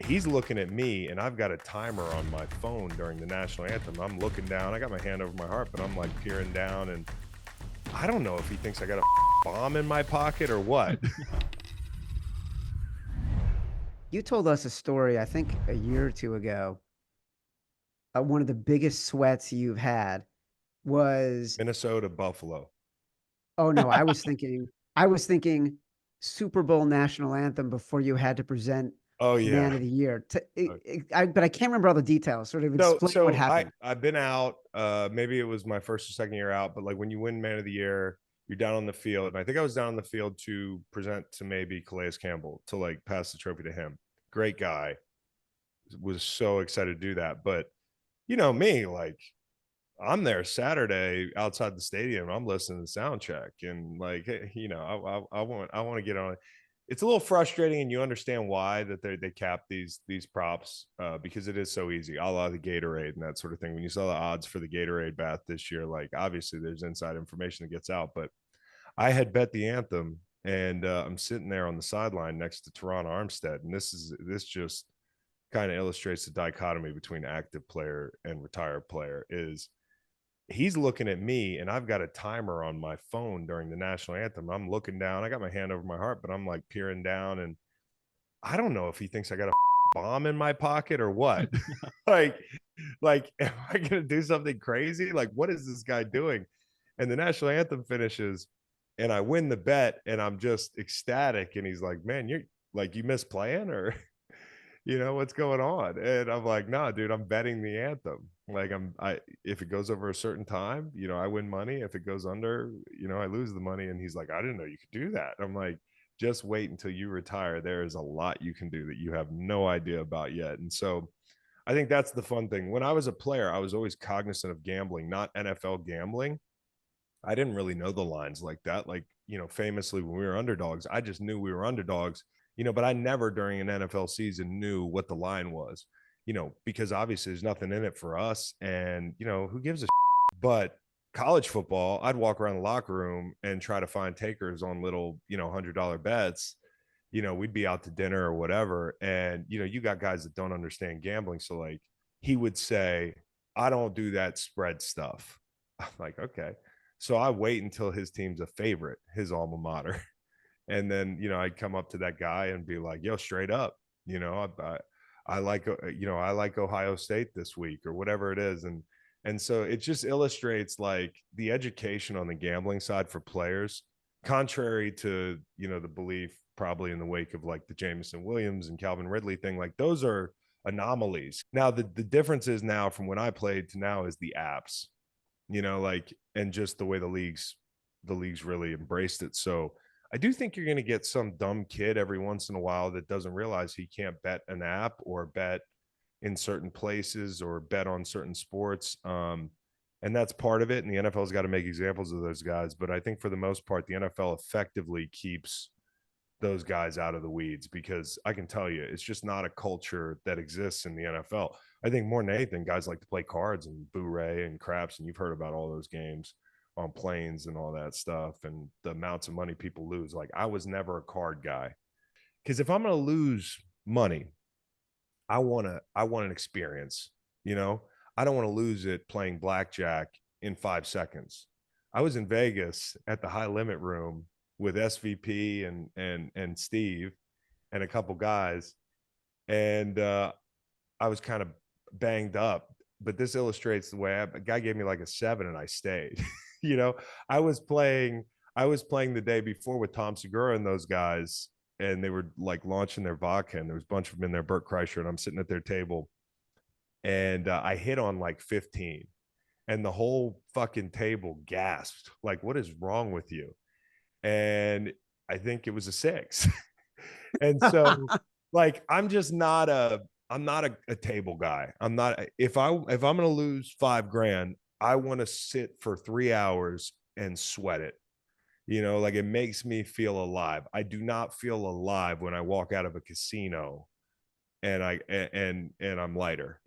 he's looking at me, and I've got a timer on my phone during the national anthem. I'm looking down. I got my hand over my heart, but I'm like peering down, and I don't know if he thinks I got a bomb in my pocket or what. You told us a story, I think a year or two ago. One of the biggest sweats you've had was, Minnesota, Buffalo. oh no, I was thinking Super Bowl national anthem before you had to present Oh Man yeah. of the Year. But I can't remember all the details. Sort of So explain what so I happened. I've been out. Maybe it was my first or second year out, but like when you win Man of the Year, you're down on the field. And I think I was down on the field to present to maybe Calais Campbell to like pass the trophy to him. Great guy. Was so excited to do that. But you know me, like I'm there Saturday outside the stadium. I'm listening to sound check, and like, hey, I want to get on it. It's a little frustrating, and you understand why that they cap these props because it is so easy, a la the Gatorade and that sort of thing. When you saw the odds for the Gatorade bath this year, like obviously there's inside information that gets out, but I had bet the anthem, and I'm sitting there on the sideline next to Teron Armstead, and this just kind of illustrates the dichotomy between active player and retired player is he's looking at me, and I've got a timer on my phone during the national anthem. I'm looking down. I got my hand over my heart, but I'm like peering down, and I don't know if he thinks I got a bomb in my pocket or what. like, like, am I gonna do something crazy? Like, what is this guy doing? And the national anthem finishes, and I win the bet, and I'm just ecstatic. And he's like, "Man, you're like you missed playing, or what's going on?" And I'm like, "Nah, dude, I'm betting the anthem. Like I if it goes over a certain time, I win money. If it goes under, I lose the money." And he's like, "I didn't know you could do that." I'm like, "Just wait until you retire. There is a lot you can do that you have no idea about yet." And so I think that's the fun thing. When I was a player, I was always cognizant of gambling, not NFL gambling. I didn't really know the lines like that. Like, famously when we were underdogs, I just knew we were underdogs, but I never during an NFL season knew what the line was, because obviously there's nothing in it for us. And, who gives a shit? But college football, I'd walk around the locker room and try to find takers on little, $100 bets. We'd be out to dinner or whatever. And, you got guys that don't understand gambling. So like he would say, "I don't do that spread stuff." I'm like, okay. So I wait until his team's a favorite, his alma mater. And then, I'd come up to that guy and be like, "Yo, straight up, I like Ohio State this week," or whatever it is. And so it just illustrates like the education on the gambling side for players, contrary to, the belief probably in the wake of like the Jameson Williams and Calvin Ridley thing, like those are anomalies. Now, the difference is now from when I played to now is the apps, like, and just the way the leagues really embraced it. So I do think you're going to get some dumb kid every once in a while that doesn't realize he can't bet an app or bet in certain places or bet on certain sports. And that's part of it. And the NFL's got to make examples of those guys. But I think for the most part, the NFL effectively keeps those guys out of the weeds, because I can tell you, it's just not a culture that exists in the NFL. I think more than anything, guys like to play cards and boo-ray and craps, and you've heard about all those games on planes and all that stuff, and the amounts of money people lose. Like I was never a card guy, because if I'm going to lose money, I want an experience. You know, I don't want to lose it playing blackjack in 5 seconds. I was in Vegas at the high limit room with SVP and Steve and a couple guys, and I was kind of banged up. But this illustrates the way a guy gave me like a 7 and I stayed. you know, I was playing I was playing the day before with Tom Segura and those guys, and they were like launching their vodka, and there was a bunch of them in there, Burt Kreischer, and I'm sitting at their table, and I hit on like 15, and the whole fucking table gasped, like, "What is wrong with you?" And I think it was a 6. And so like I'm not a table guy. I'm not if I'm gonna lose 5 grand, I want to sit for 3 hours and sweat it. Like it makes me feel alive. I do not feel alive when I walk out of a casino and I'm lighter.